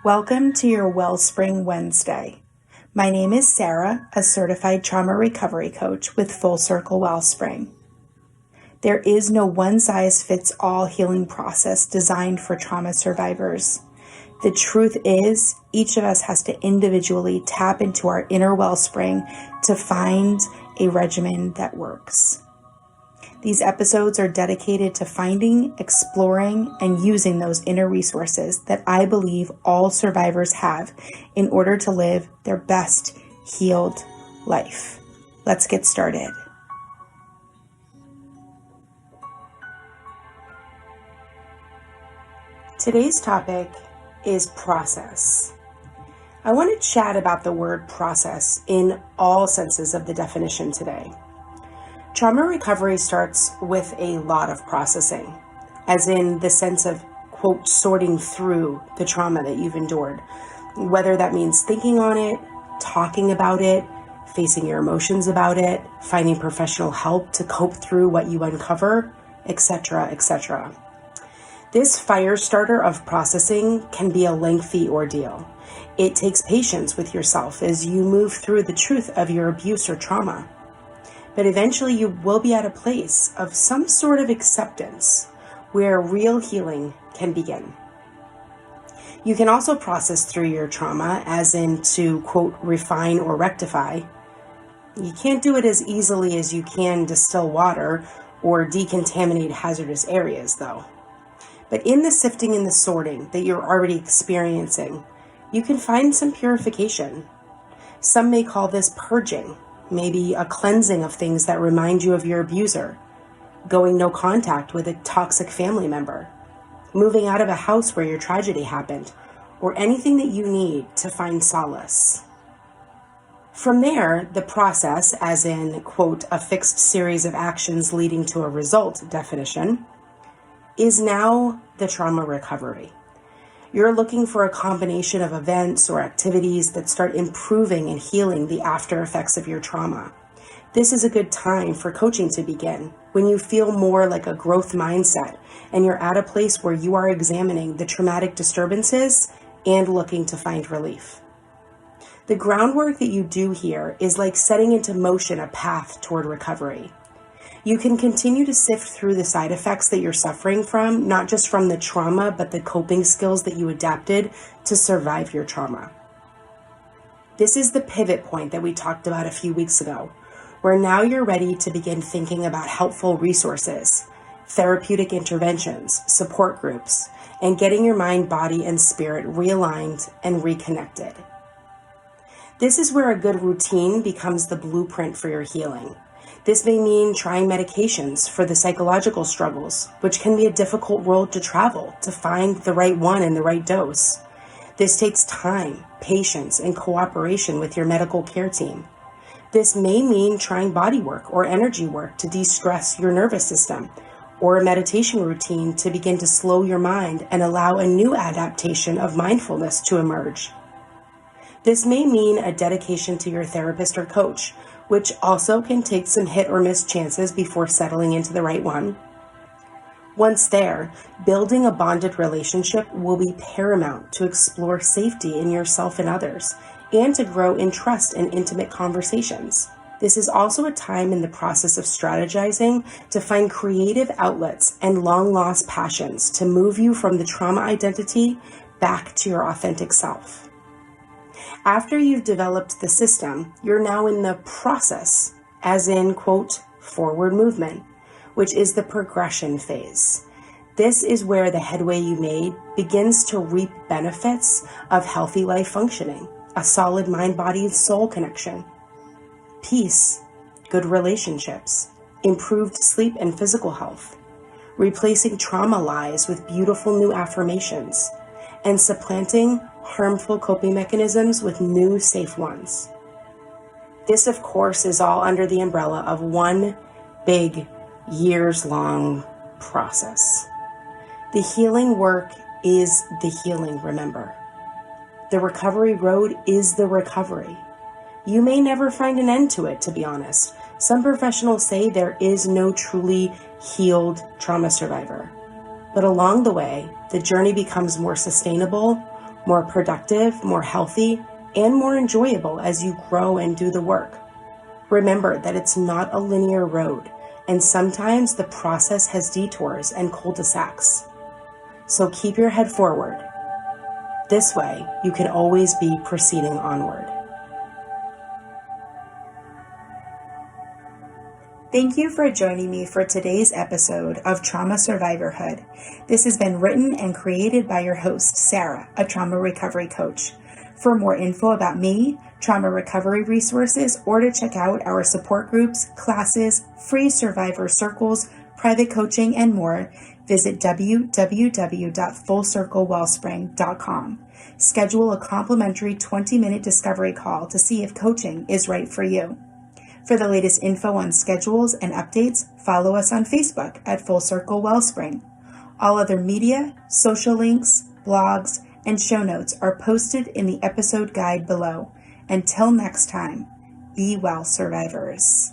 Welcome to your Wellspring Wednesday. My name is Sara, a certified trauma recovery coach with Full Circle Wellspring. There is no one-size-fits-all healing process designed for trauma survivors. The truth is, each of us has to individually tap into our inner wellspring to find a regimen that works. These episodes are dedicated to finding, exploring, and using those inner resources that I believe all survivors have in order to live their best healed life. Let's get started. Today's topic is process. I want to chat about the word process in all senses of the definition today. Trauma recovery starts with a lot of processing, as in the sense of, quote, sorting through the trauma that you've endured, whether that means thinking on it, talking about it, facing your emotions about it, finding professional help to cope through what you uncover, etc., etc. This fire starter of processing can be a lengthy ordeal. It takes patience with yourself as you move through the truth of your abuse or trauma. But eventually you will be at a place of some sort of acceptance where real healing can begin. You can also process through your trauma, as in to, quote, refine or rectify. You can't do it as easily as you can distill water or decontaminate hazardous areas, though. But in the sifting and the sorting that you're already experiencing, you can find some purification. Some may call this purging. Maybe a cleansing of things that remind you of your abuser, going no contact with a toxic family member, moving out of a house where your tragedy happened, or anything that you need to find solace. From there, the process, as in, quote, a fixed series of actions leading to a result definition, is now the trauma recovery. You're looking for a combination of events or activities that start improving and healing the after effects of your trauma. This is a good time for coaching to begin, when you feel more like a growth mindset and you're at a place where you are examining the traumatic disturbances and looking to find relief. The groundwork that you do here is like setting into motion a path toward recovery. You can continue to sift through the side effects that you're suffering from, not just from the trauma, but the coping skills that you adapted to survive your trauma. This is the pivot point that we talked about a few weeks ago, where now you're ready to begin thinking about helpful resources, therapeutic interventions, support groups, and getting your mind, body, and spirit realigned and reconnected. This is where a good routine becomes the blueprint for your healing. This may mean trying medications for the psychological struggles, which can be a difficult road to travel to find the right one and the right dose. This takes time, patience, and cooperation with your medical care team. This may mean trying body work or energy work to de-stress your nervous system, or a meditation routine to begin to slow your mind and allow a new adaptation of mindfulness to emerge. This may mean a dedication to your therapist or coach, which also can take some hit or miss chances before settling into the right one. Once there, building a bonded relationship will be paramount to explore safety in yourself and others, and to grow in trust and intimate conversations. This is also a time in the process of strategizing to find creative outlets and long-lost passions to move you from the trauma identity back to your authentic self. After you've developed the system, you're now in the process, as in, quote, forward movement, which is the progression phase. This is where the headway you made begins to reap benefits of healthy life functioning, a solid mind, body, and soul connection, peace, good relationships, improved sleep and physical health, replacing trauma lies with beautiful new affirmations, and supplanting harmful coping mechanisms with new safe ones. This, of course, is all under the umbrella of one big, years-long process. The healing work is the healing, remember. The recovery road is the recovery. You may never find an end to it, to be honest. Some professionals say there is no truly healed trauma survivor. But along the way, the journey becomes more sustainable, more productive, more healthy, and more enjoyable as you grow and do the work. Remember that it's not a linear road, and sometimes the process has detours and cul-de-sacs. So keep your head forward. This way, you can always be proceeding onward. Thank you for joining me for today's episode of Trauma Survivorhood. This has been written and created by your host, Sara, a trauma recovery coach. For more info about me, trauma recovery resources, or to check out our support groups, classes, free survivor circles, private coaching, and more, visit www.fullcirclewellspring.com. Schedule a complimentary 20-minute discovery call to see if coaching is right for you. For the latest info on schedules and updates, follow us on Facebook at Full Circle Wellspring. All other media, social links, blogs, and show notes are posted in the episode guide below. Until next time, be well, survivors.